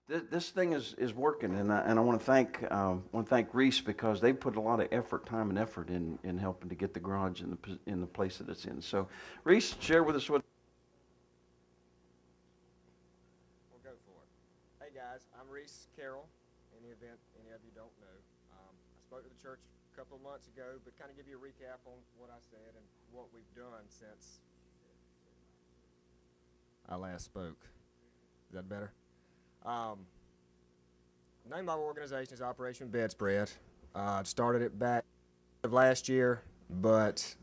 This thing is working, and I want to thank Rees because they've put a lot of time and effort in helping to get the garage in the place that it's in. So, Rees, share with us what. We'll go for it. Hey guys, I'm Rees Carroll. In the event any of you don't know, I spoke to the church a couple of months ago, but kind of give you a recap on what I said and what we've done since I last spoke. Is that better? Name of our organization is Operation Bedspread. Started it back of last year, but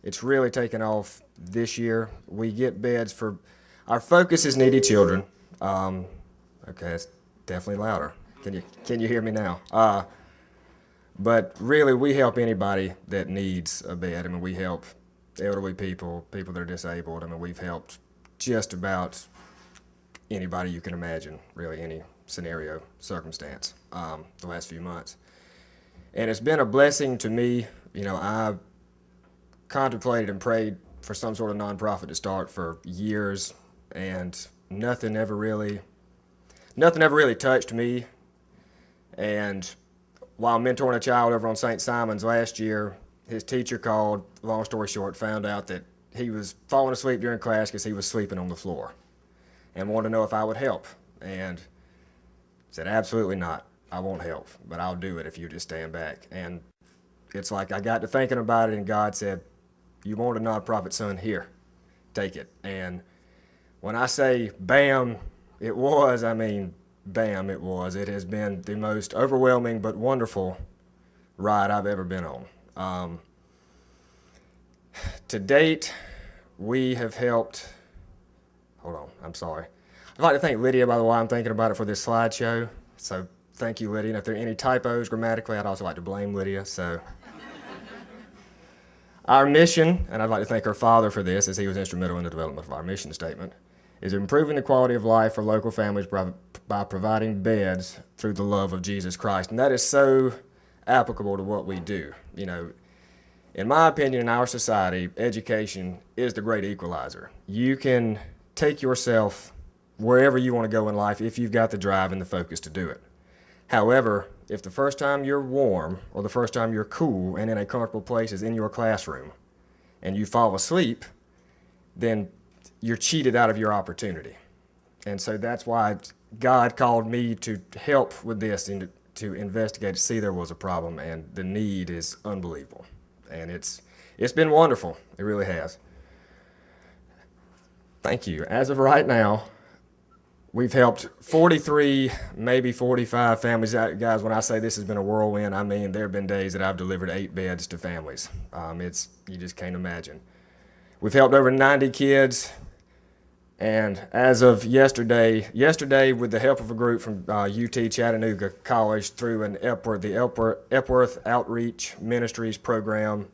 it's really taken off this year. We get beds for, our focus is needy children. Okay, it's definitely louder. Can you hear me now? But really, we help anybody that needs a bed. I mean, we help elderly people, people that are disabled. I mean, we've helped just about anybody you can imagine, really any scenario, circumstance, the last few months. And it's been a blessing to me. You know, I contemplated and prayed for some sort of nonprofit to start for years, and nothing ever really touched me. And while mentoring a child over on St. Simon's last year, his teacher called, long story short, found out that he was falling asleep during class because he was sleeping on the floor, and wanted to know if I would help. And said, absolutely not. I won't help, but I'll do it if you just stand back. And it's like I got to thinking about it, and God said, you want a nonprofit, son? Here, take it. And when I say bam, it was, I mean, bam, it was. It has been the most overwhelming but wonderful ride I've ever been on. To date, we have helped, hold on, I'm sorry. I'd like to thank Lydia, by the way. I'm thinking about it for this slideshow. So thank you, Lydia. And if there are any typos grammatically, I'd also like to blame Lydia. So our mission, and I'd like to thank her father for this, as he was instrumental in the development of our mission statement, is improving the quality of life for local families by providing beds through the love of Jesus Christ. And that is so applicable to what we do. You know, in my opinion, in our society, education is the great equalizer. You can take yourself wherever you want to go in life if you've got the drive and the focus to do it. However, if the first time you're warm or the first time you're cool and in a comfortable place is in your classroom and you fall asleep, then you're cheated out of your opportunity. And so that's why God called me to help with this and to investigate, to see there was a problem, and the need is unbelievable. And it's been wonderful. It really has. Thank you. As of right now, we've helped 43, maybe 45 families. Guys, when I say this has been a whirlwind, I mean there have been days that I've delivered 8 beds to families. You just can't imagine. We've helped over 90 kids, and as of yesterday with the help of a group from UT Chattanooga College through the Epworth Outreach Ministries program,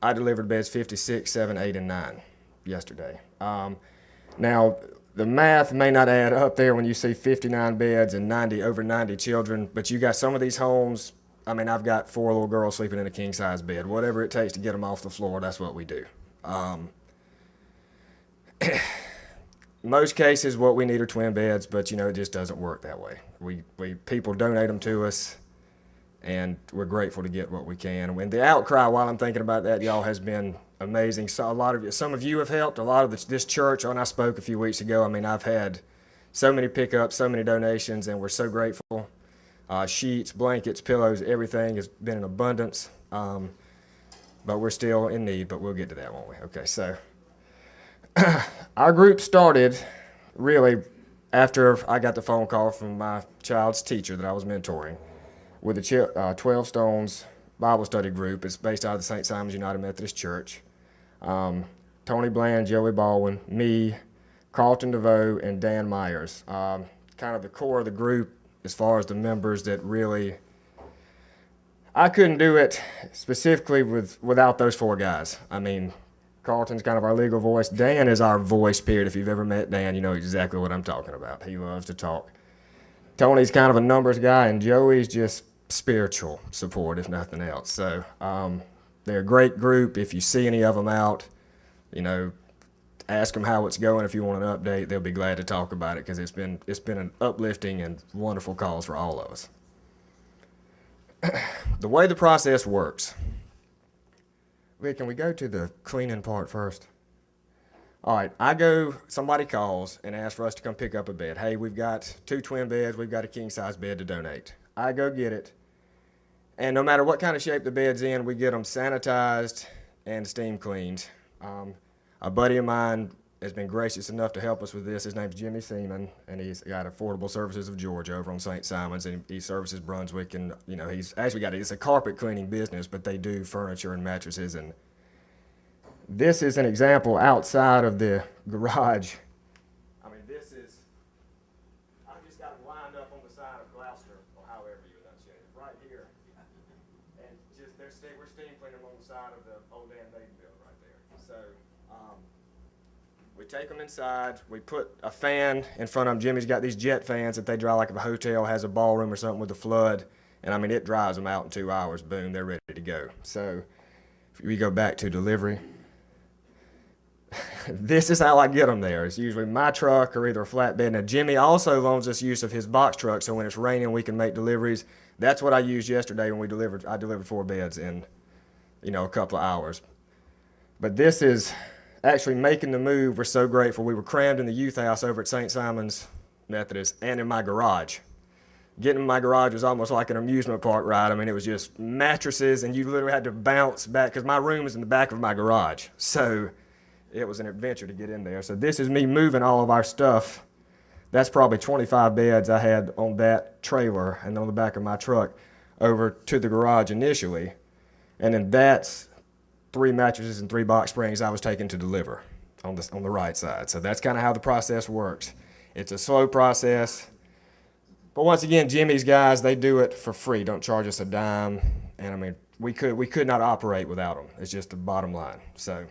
I delivered beds 56, 7, 8, and 9 yesterday. Now, the math may not add up there when you see 59 beds and over 90 children, but you got some of these homes. I mean, I've got 4 little girls sleeping in a king-size bed. Whatever it takes to get them off the floor, that's what we do. Most cases, what we need are twin beds, but you know, it just doesn't work that way. People donate them to us, and we're grateful to get what we can. And the outcry, while I'm thinking about that, y'all, has been amazing. So some of you have helped. A lot of this church, when I spoke a few weeks ago, I mean, I've had so many pickups, so many donations, and we're so grateful. Sheets, blankets, pillows, everything has been in abundance. But we're still in need, but we'll get to that, won't we? Okay, so our group started really after I got the phone call from my child's teacher that I was mentoring with the 12 Stones Bible study group. It's based out of the St. Simon's United Methodist Church. Tony Bland, Joey Baldwin, me, Carlton DeVoe, and Dan Myers. Kind of the core of the group as far as the members that really, I couldn't do it specifically without those 4 guys. I mean, Carlton's kind of our legal voice. Dan is our voice, period. If you've ever met Dan, you know exactly what I'm talking about. He loves to talk. Tony's kind of a numbers guy, and Joey's just spiritual support, if nothing else. So they're a great group. If you see any of them out, you know, ask them how it's going. If you want an update, they'll be glad to talk about it because it's been an uplifting and wonderful cause for all of us. The way the process works. Wait, can we go to the cleaning part first? All right, somebody calls and asks for us to come pick up a bed. Hey, we've got 2 twin beds, we've got a king-size bed to donate. I go get it, and no matter what kind of shape the bed's in, we get them sanitized and steam cleaned. A buddy of mine has been gracious enough to help us with this. His name's Jimmy Seaman, and he's got Affordable Services of Georgia over on St. Simon's, and he services Brunswick, and he's actually it's a carpet cleaning business, but they do furniture and mattresses. And this is an example outside of the garage. I mean, I've just got them lined up on the side of Gloucester, or however you enunciate it, right here. And we're steam cleaning them on the side of the old Dan Baden building right there. So, we take them inside, we put a fan in front of them. Jimmy's got these jet fans that they dry like if a hotel has a ballroom or something with a flood. And I mean, it dries them out in 2 hours. Boom, they're ready to go. So, if we go back to delivery. This is how I get them there. It's usually my truck or either a flatbed. Now, Jimmy also loans us use of his box truck, so when it's raining, we can make deliveries. That's what I used yesterday when I delivered 4 beds in, a couple of hours. But this is actually making the move. We're so grateful. We were crammed in the youth house over at St. Simon's Methodist and in my garage. Getting in my garage was almost like an amusement park ride. I mean, it was just mattresses, and you literally had to bounce back because my room is in the back of my garage. So it was an adventure to get in there. So this is me moving all of our stuff. That's probably 25 beds I had on that trailer and on the back of my truck over to the garage initially. And then that's 3 mattresses and 3 box springs I was taking to deliver on the right side. So that's kind of how the process works. It's a slow process. But once again, Jimmy's guys, they do it for free. Don't charge us a dime. And I mean, we could not operate without them. It's just the bottom line. So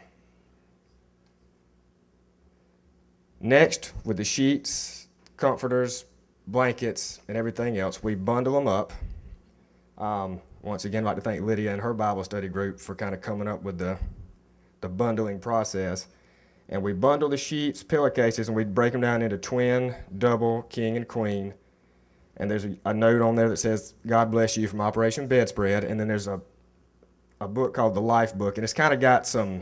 next, with the sheets, comforters, blankets, and everything else, we bundle them up. Once again, I'd like to thank Lydia and her Bible study group for kind of coming up with the bundling process. And we bundle the sheets, pillowcases, and we break them down into twin, double, king, and queen. And there's a note on there that says, God bless you from Operation Bedspread. And then there's a book called the Life Book. And it's kind of got a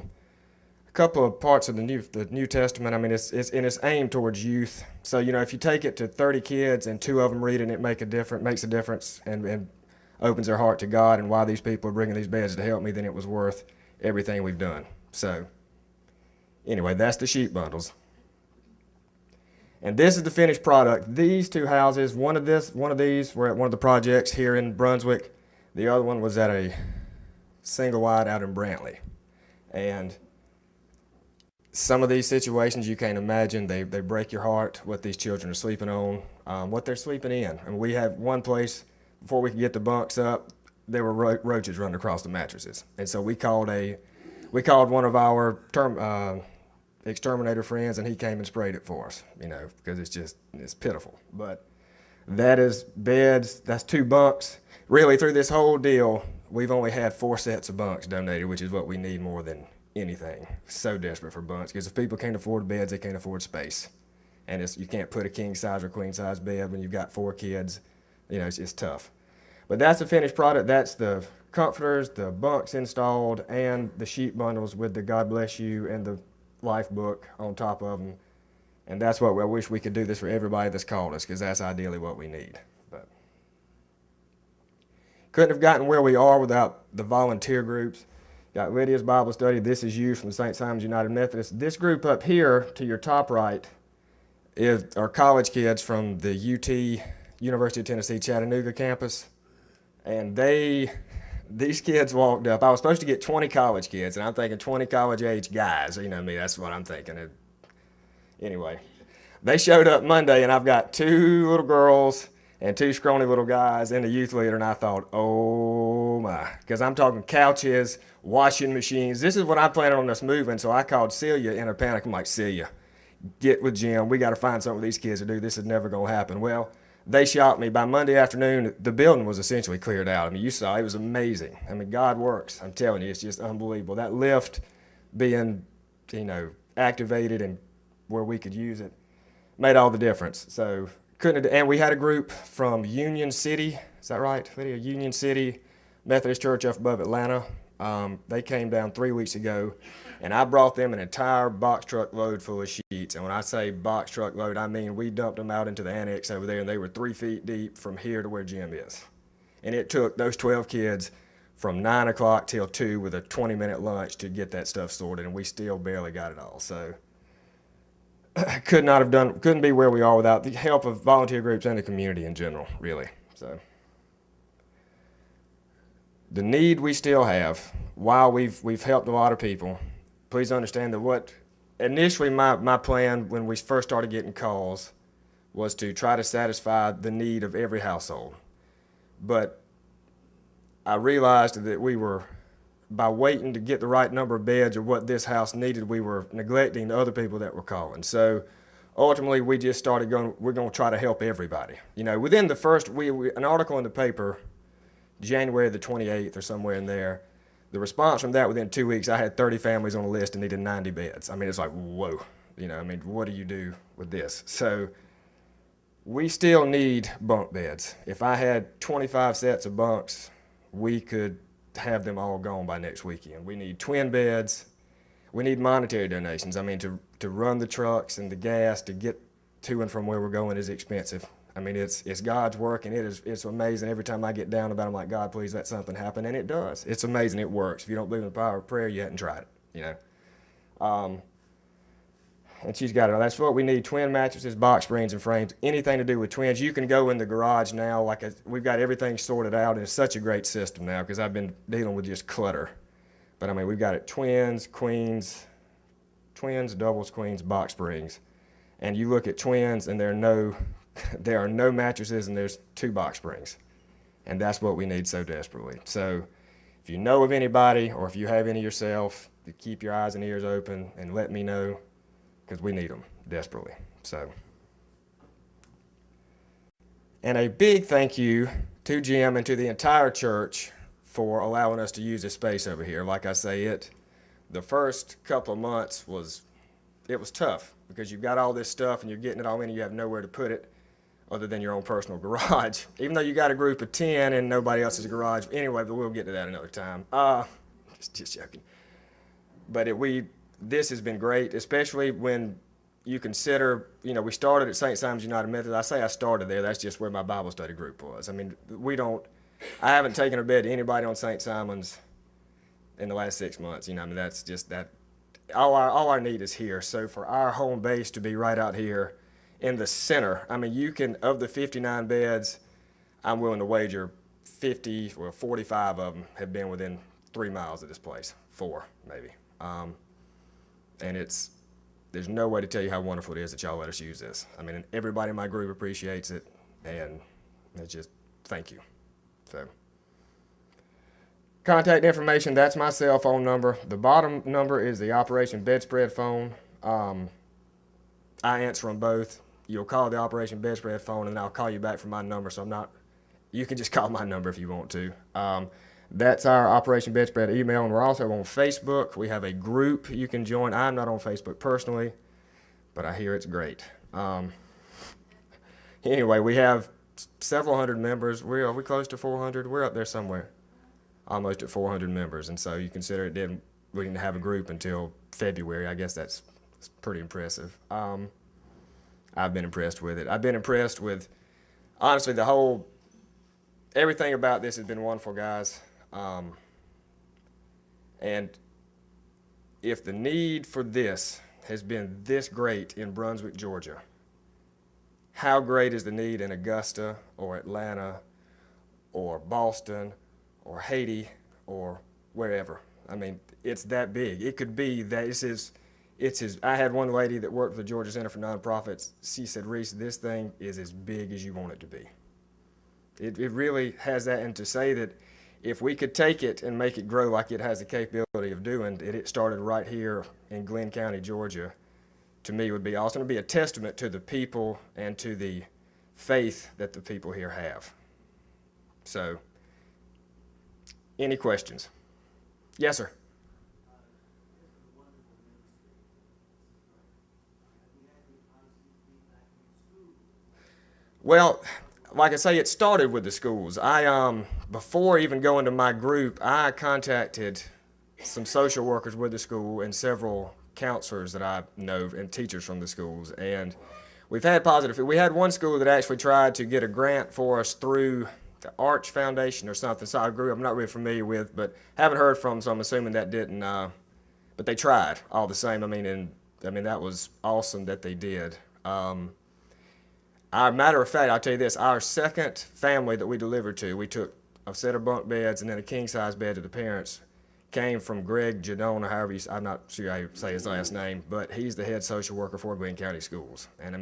couple of parts of the New Testament. I mean, it's aimed towards youth. So, if you take it to 30 kids and 2 of them read it, it makes a difference and opens their heart to God and why these people are bringing these beds to help me, then it was worth everything we've done. So, anyway, that's the sheet bundles. And this is the finished product. These 2 houses, one of these were at one of the projects here in Brunswick. The other one was at a single wide out in Brantley. And some of these situations you can't imagine. They break your heart what these children are sleeping on, what they're sleeping in. And we have one place, before we could get the bunks up, there were roaches running across the mattresses. And so we called one of our exterminator friends, and he came and sprayed it for us, because it's pitiful. But that is beds, that's 2 bunks. Really, through this whole deal, we've only had 4 sets of bunks donated, which is what we need more than anything. So desperate for bunks, because if people can't afford beds, they can't afford space. And you can't put a king size or queen size bed when you've got 4 kids. It's tough. But that's the finished product. That's the comforters, the bunks installed, and the sheet bundles with the God bless you and the life book on top of them. And that's what I wish we could do this for everybody that's called us, because that's ideally what we need. But couldn't have gotten where we are without the volunteer groups. Got Lydia's Bible study. This is you from St. Simon's United Methodist. This group up here to your top right are college kids from the UT, University of Tennessee, Chattanooga campus. And these kids walked up. I was supposed to get 20 college kids, and I'm thinking 20 college-age guys. Me, that's what I'm thinking. Anyway, they showed up Monday, and I've got 2 little girls and 2 scrawny little guys and a youth leader, and I thought, oh my, because I'm talking couches, washing machines. This is what I'm planning on us moving, so I called Celia in a panic. I'm like, Celia, get with Jim. We got to find something with these kids to do. This is never going to happen. Well, they shot me. By Monday afternoon, the building was essentially cleared out. You saw, it was amazing. God works. I'm telling you, it's just unbelievable. That lift being, activated and where we could use it made all the difference. So couldn't have, and we had a group from Union City. Is that right, Lydia? Union City Methodist Church up above Atlanta. They came down 3 weeks ago, and I brought them an entire box truck load full of sheets. And when I say box truck load, I mean we dumped them out into the annex over there, and they were 3 feet deep from here to where Jim is. And it took those 12 kids from 9 o'clock till 2 with a 20-minute lunch to get that stuff sorted, and we still barely got it all. So couldn't be where we are without the help of volunteer groups and the community in general, really. So the need we still have, while we've helped a lot of people, please understand that what initially my plan when we first started getting calls was to try to satisfy the need of every household. But I realized that we were, by waiting to get the right number of beds or what this house needed, we were neglecting the other people that were calling. So ultimately we just started going, we're going to try to help everybody. You know, within the first, an article in the paper, January the 28th or somewhere in there, the response from that within 2 weeks, I had 30 families on the list and needed 90 beds. I mean, it's like, whoa, you know, I mean, what do you do with this? So we still need bunk beds. If I had 25 sets of bunks, we could have them all gone by next weekend. We need twin beds. We need monetary donations. I mean, to run the trucks and the gas to get to and from where we're going is expensive. I mean, it's God's work, and it's amazing. Every time I get down about it, I'm like, God, please let something happen, and it does. It's amazing. It works. If you don't believe in the power of prayer, you haven't tried it, you know. And she's got it. That's what we need: twin mattresses, box springs, and frames. Anything to do with twins. You can go in the garage now. We've got everything sorted out, and it's such a great system now because I've been dealing with just clutter. But I mean, we've got it: twins, queens, doubles, queens, box springs. And you look at twins, and there are no mattresses, and there's 2 box springs. And that's what we need so desperately. So if you know of anybody, or if you have any yourself, keep your eyes and ears open and let me know, because we need them desperately. So, and a big thank you to Jim and to the entire church for allowing us to use this space over here. Like I say, the first couple of months was tough because you've got all this stuff and you're getting it all in and you have nowhere to put it other than your own personal garage. Even though you got a group of 10 and nobody else's garage. Anyway, but we'll get to that another time. Just joking. But this has been great, especially when you consider, you know, we started at St. Simon's United Methodist. I say I started there. That's just where my Bible study group was. I mean, I haven't taken a bed to anybody on St. Simon's in the last 6 months. You know, I mean, that's just that. All our need is here. So for our home base to be right out here in the center, I mean, of the 59 beds, I'm willing to wager 45 of them have been within 3 miles of this place. 4, maybe. And there's no way to tell you how wonderful it is that y'all let us use this. I mean, everybody in my group appreciates it, and it's just, thank you. So, contact information, that's my cell phone number. The bottom number is the Operation Bedspread phone. I answer them both. You'll call the Operation Bedspread phone, and I'll call you back from my number, you can just call my number if you want to. That's our Operation Bedspread email, and we're also on Facebook. We have a group you can join. I'm not on Facebook personally, but I hear it's great. Anyway, we have several hundred members. Are we close to 400? We're up there somewhere, almost at 400 members, and so you consider we didn't have a group until February. I guess that's pretty impressive. I've been impressed with it. I've been impressed with, honestly, everything about this has been wonderful, guys. And if the need for this has been this great in Brunswick, Georgia, how great is the need in Augusta or Atlanta or Boston or Haiti or wherever? I mean, it's that big. It could be that I had one lady that worked for the Georgia Center for Nonprofits. She said, Rees, this thing is as big as you want it to be. It really has that, and to say that if we could take it and make it grow like it has the capability of doing, it started right here in Glenn County, Georgia, to me would be awesome. It would be a testament to the people and to the faith that the people here have. So, any questions? Yes, sir. Well, like I say, it started with the schools. Before even going to my group, I contacted some social workers with the school and several counselors that I know and teachers from the schools. And we've had positive. We had one school that actually tried to get a grant for us through the Arch Foundation or something. So I grew up, I'm not really familiar with, but haven't heard from them, so I'm assuming that didn't. But they tried all the same. That was awesome that they did. Matter of fact, I'll tell you this, our second family that we delivered to, we took a set of bunk beds and then a king-size bed to the parents, came from Greg Jadone, or however I'm not sure how you say his last name, but he's the head social worker for Gwinnett County Schools. And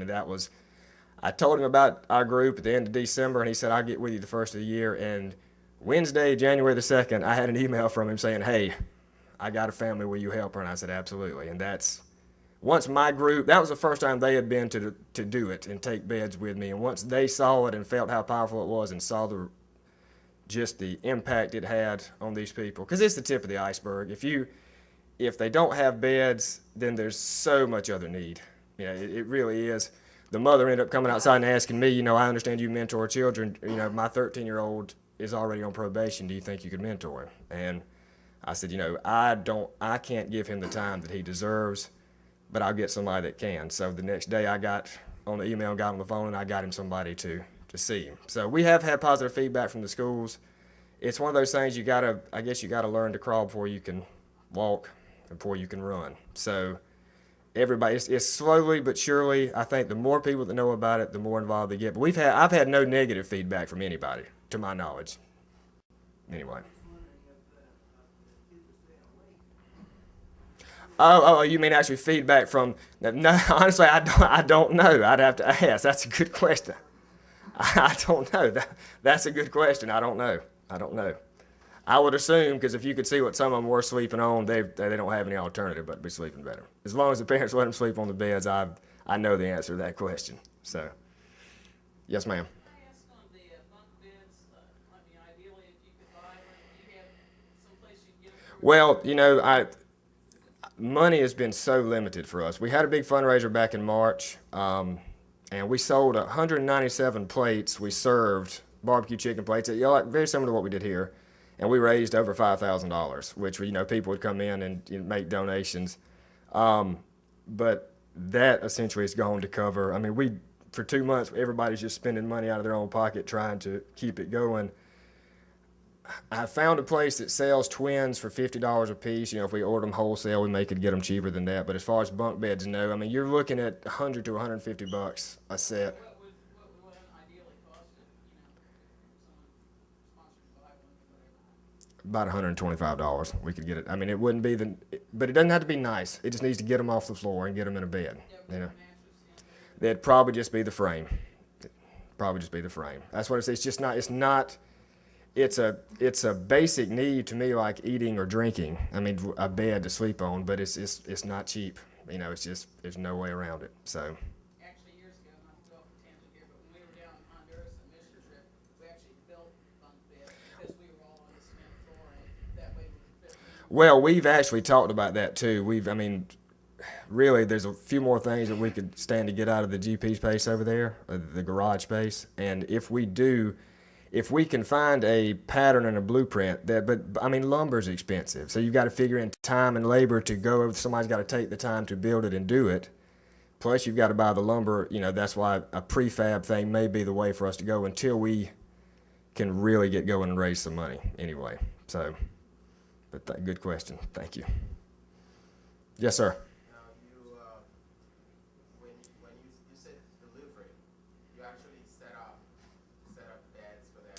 I told him about our group at the end of December, and he said, I'll get with you the first of the year. And Wednesday, January the 2nd, I had an email from him saying, hey, I got a family, will you help her? And I said, absolutely. And once my group, that was the first time they had been to do it and take beds with me. And once they saw it and felt how powerful it was and saw just the impact it had on these people, because it's the tip of the iceberg. If they don't have beds, then there's so much other need. It really is. The mother ended up coming outside and asking me, I understand you mentor children. My 13-year-old is already on probation. Do you think you could mentor him? And I said, I can't give him the time that he deserves, but I'll get somebody that can. So the next day I got on the email, got on the phone, and I got him somebody to see him. So we have had positive feedback from the schools. It's one of those things you gotta learn to crawl before you can walk and before you can run. So everybody, it's slowly but surely, I think the more people that know about it, the more involved they get. But I've had no negative feedback from anybody, to my knowledge. Anyway. Oh, you mean actually feedback from? No, honestly, I don't know. I'd have to ask. That's a good question. I don't know. That's a good question. I don't know. I would assume, because if you could see what some of them were sleeping on, they don't have any alternative but to be sleeping better. As long as the parents let them sleep on the beds, I know the answer to that question. So, yes, ma'am. Well, money has been so limited for us. We had a big fundraiser back in March, and we sold 197 plates. We served barbecue chicken plates, very similar to what we did here, and we raised over $5,000, which people would come in and make donations. But that essentially is going to cover. For 2 months, everybody's just spending money out of their own pocket trying to keep it going. I found a place that sells twins for $50 a piece. If we order them wholesale, we may could get them cheaper than that. But as far as bunk beds, no. You're looking at $100 to $150 a set. What would ideally cost it? About $125. We could get it. It wouldn't be but it doesn't have to be nice. It just needs to get them off the floor and get them in a bed. That'd probably just be the frame. That's what it is. It's just not. It's not. It's a basic need to me, like eating or drinking. A bed to sleep on, but it's not cheap. It's just there's no way around it. So. Actually, years ago, not to go off a tangent here, but when we were down in Honduras on mission trip, we actually built bunk beds because we were all on the cement floor, and that way we could fit. Well, we've actually talked about that too. Really, there's a few more things that we could stand to get out of the GP space over there, the garage space, and if we can find a pattern and a blueprint lumber's expensive. So you've got to figure in time and labor to go over. Somebody's got to take the time to build it and do it. Plus you've got to buy the lumber. That's why a prefab thing may be the way for us to go until we can really get going and raise some money anyway. So, good question. Thank you. Yes, sir.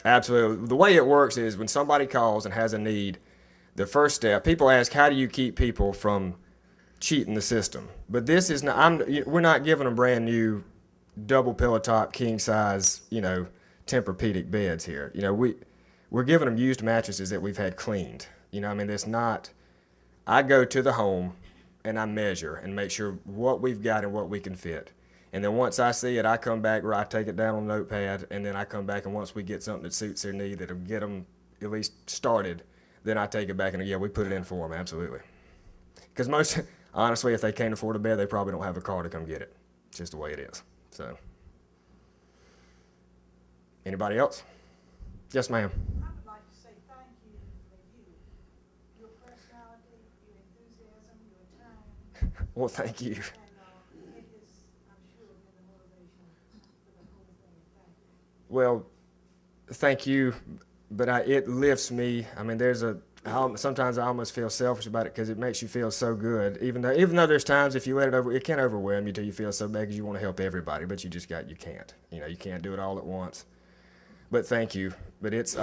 Absolutely. The way it works is when somebody calls and has a need, the first step, people ask, how do you keep people from cheating the system? But this is not, we're not giving them brand new double pillow top, king size, Tempur-Pedic beds here. We're giving them used mattresses that we've had cleaned. It's not, I go to the home and I measure and make sure what we've got and what we can fit. And then once I see it, I come back where I take it down on a notepad, and then I come back, and once we get something that suits their need, that'll get them at least started, then I take it back, and we put it in for them, absolutely. Because honestly, if they can't afford a bed, they probably don't have a car to come get it. It's just the way it is. So. Anybody else? Yes, ma'am. I would like to say thank you for you, your personality, your enthusiasm, your time, Well, thank you. and it has, I'm sure, been the motivation for the whole thing. Thank you. Well, thank you, but it lifts me. I mean, sometimes I almost feel selfish about it because it makes you feel so good. Even though there's times if you let it over, it can overwhelm you till you feel so bad because you want to help everybody, but you can't. You can't do it all at once. But thank you. But it's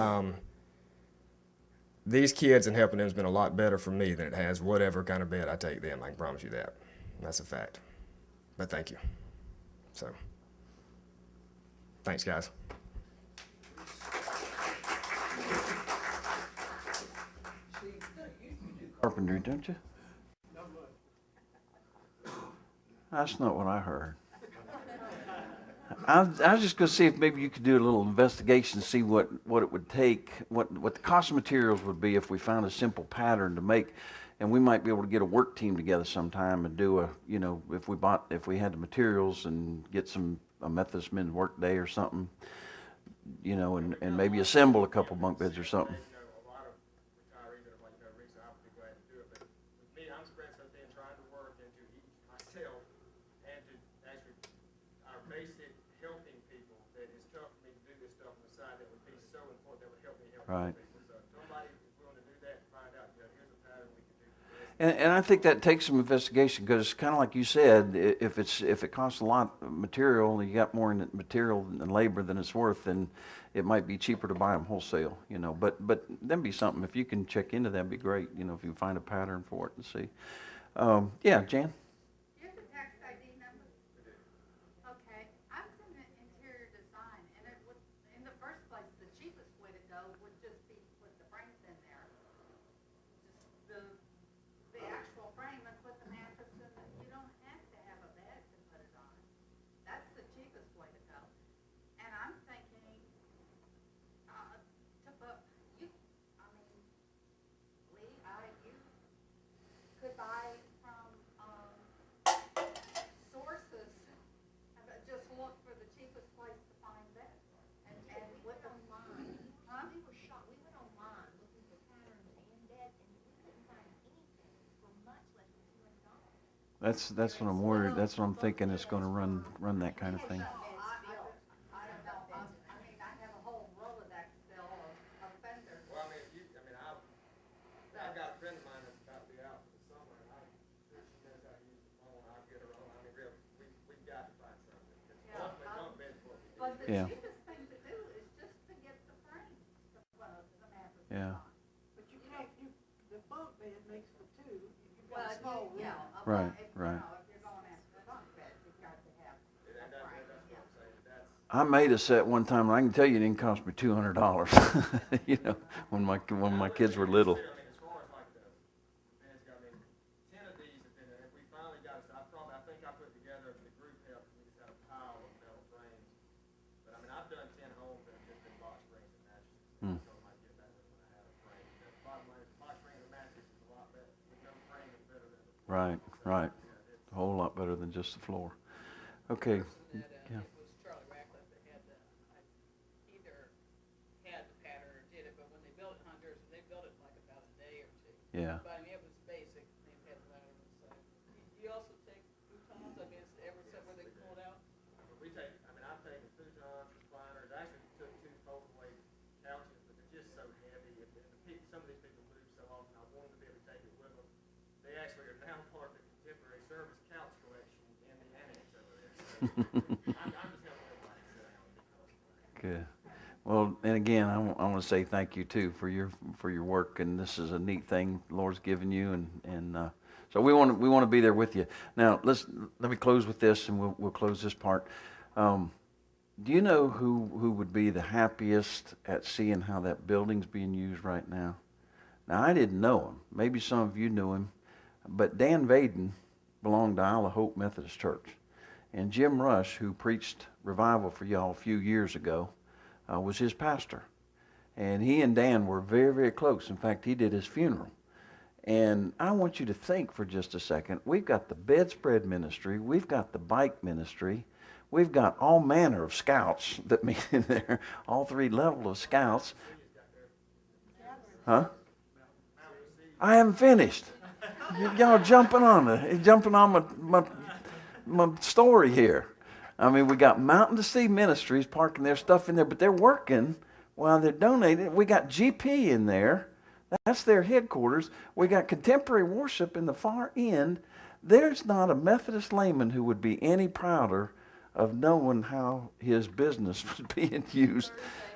these kids and helping them has been a lot better for me than it has whatever kind of bed I take them. I can promise you that. That's a fact. But thank you. So, thanks, guys. Carpentry, don't you? That's not what I heard. I was just going to see if maybe you could do a little investigation, see what it would take, what the cost of materials would be if we found a simple pattern to make, and we might be able to get a work team together sometime and do if we had the materials and get a Methodist men's work day or something, and maybe assemble a couple bunk beds or something. A lot of retirees that are like, Rees, I would be glad to do it, but with me, I'm spread so thin trying to work and to eat myself and to actually our basic helping people that it's tough for me to do this stuff on the side that would be so important that would help me help Right. people. So if somebody is willing to do that and find out, here's a pattern we can do for this. And I think that takes some investigation because, kind of like you said, if it costs a lot of material, you got more in material and labor than it's worth, then it might be cheaper to buy them wholesale. But that'd be something. If you can check into that, that'd be great. If you can find a pattern for it and see. Yeah, Jan. Do you have the tax ID number? Okay, I was in the interior design, and it would, in the first place, the cheapest way to go would just be to put the frames in there. Just the actual frame and put the mattress in it. You don't have to have a bed to put it on. That's the cheapest way to go. And I'm thinking, to put, you could buy from, sources, just look for the cheapest place to find that. And We with went the, online. Huh? We were shocked. We went online looking for patterns and beds, and we couldn't find anything for much less than $200. That's what I'm worried. That's what I'm thinking. It's going to run that kind of thing. I don't know, I mean, I have a whole Rolodex still of vendors. Well, I've got a friend of mine that's about to be out for the summer, and she knows how to use the phone. I'll get her on. We've got to find something. Yeah, Ultimately, bunk beds what we do. But the Yeah. cheapest thing to do is just to get the frames to put the mattress Yeah. on. But you can't, the bunk bed makes for two, if you've Well, got a small room. yeah, Right, if, right. if you're going after the bunk bed, you've got to have And a that's frame, what yeah. I'm saying. I made a set one time, and I can tell you it didn't cost me $200. When my kids were little. As far as like the beds go, 10 of these have been, if we finally got it, I think I put together the group help, we just had a pile of metal frames. But I've done 10 homes that have just been box springs and mattresses. So I might get that one when I have a frame. The bottom line is box springs and mattresses is a lot better. With no frame is better than the floor. Right. A whole lot better than just the floor. Okay. That, Yeah. it was Charlie Ratcliffe that had either had the pattern or did it, but when they built it in Honduras, they built it in like about a day or two. Yeah. But I mean, it was basic, they had the ladder on the side. Do you also take futons? I mean, is there ever somewhere they can pull it out? I've taken futons, recliners, I actually took 2 fold-away couches, but they're just so heavy. Some of these people move so often, I wanted to be able to take it with them. They actually are now part of the contemporary service couch collection in the annex over there. So I'm just helping everybody sit down and be comfortable. Good. Well, and again, I want to say thank you too for your work, and this is a neat thing the Lord's given you, and so we want to be there with you. Now let me close with this, and we'll close this part. Do you know who would be the happiest at seeing how that building's being used right now? Now I didn't know him. Maybe some of you knew him, but Dan Vaden belonged to Isle of Hope Methodist Church, and Jim Rush, who preached revival for y'all a few years ago, was his pastor. And he and Dan were very, very close. In fact, he did his funeral. And I want you to think for just a second. We've got the bedspread ministry. We've got the bike ministry. We've got all manner of scouts that meet in there, all 3 levels of scouts. Huh? I haven't finished. Y'all jumping on my story here. I mean, we got Mountain to Sea Ministries parking their stuff in there, but they're working while they're donating. We got GP in there. That's their headquarters. We got Contemporary Worship in the far end. There's not a Methodist layman who would be any prouder of knowing how his business was being used.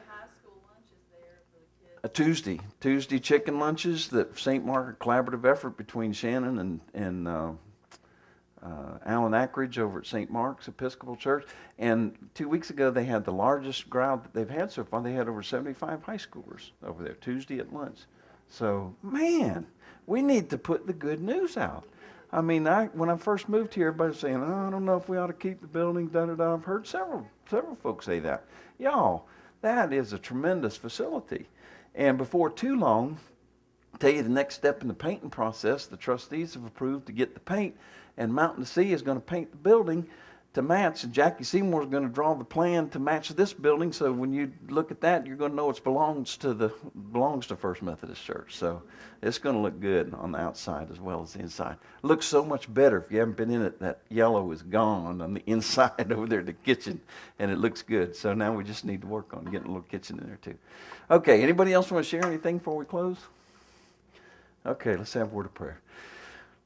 High school lunches there for the kids. Tuesday chicken lunches, that St. Margaret collaborative effort between Shannon and Alan Ackridge over at St. Mark's Episcopal Church. And 2 weeks ago, they had the largest crowd that they've had so far. They had over 75 high schoolers over there Tuesday at lunch. So, man, we need to put the good news out. I mean, when I first moved here, everybody was saying, oh, I don't know if we ought to keep the building, da-da-da. I've heard several folks say that. Y'all, that is a tremendous facility. And before too long, I'll tell you the next step in the painting process, the trustees have approved to get the paint, and Mountain to Sea is going to paint the building to match, and Jackie Seymour is going to draw the plan to match this building, so when you look at that, you're going to know it belongs to First Methodist Church. So it's going to look good on the outside as well as the inside. It looks so much better if you haven't been in it. That yellow is gone on the inside over there, the kitchen, and it looks good. So now we just need to work on getting a little kitchen in there too. Okay, anybody else want to share anything before we close? Okay, let's have a word of prayer.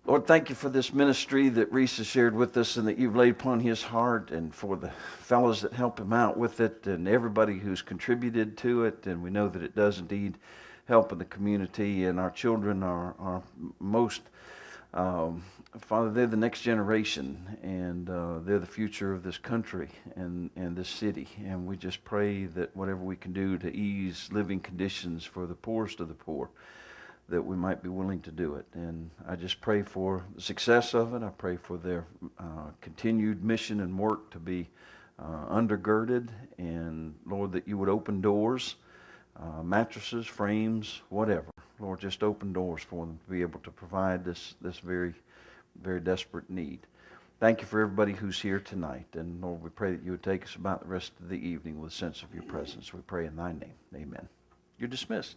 Lord, thank you for this ministry that Rees has shared with us and that you've laid upon his heart, and for the fellows that help him out with it, and everybody who's contributed to it. And we know that it does indeed help in the community, and our children are most, Father, they're the next generation, and they're the future of this country and this city. And we just pray that whatever we can do to ease living conditions for the poorest of the poor, that we might be willing to do it. And I just pray for the success of it. I pray for their continued mission and work to be undergirded. And Lord, that you would open doors, mattresses, frames, whatever. Lord, just open doors for them to be able to provide this very, very desperate need. Thank you for everybody who's here tonight. And Lord, we pray that you would take us about the rest of the evening with a sense of your presence. We pray in thy name. Amen. You're dismissed.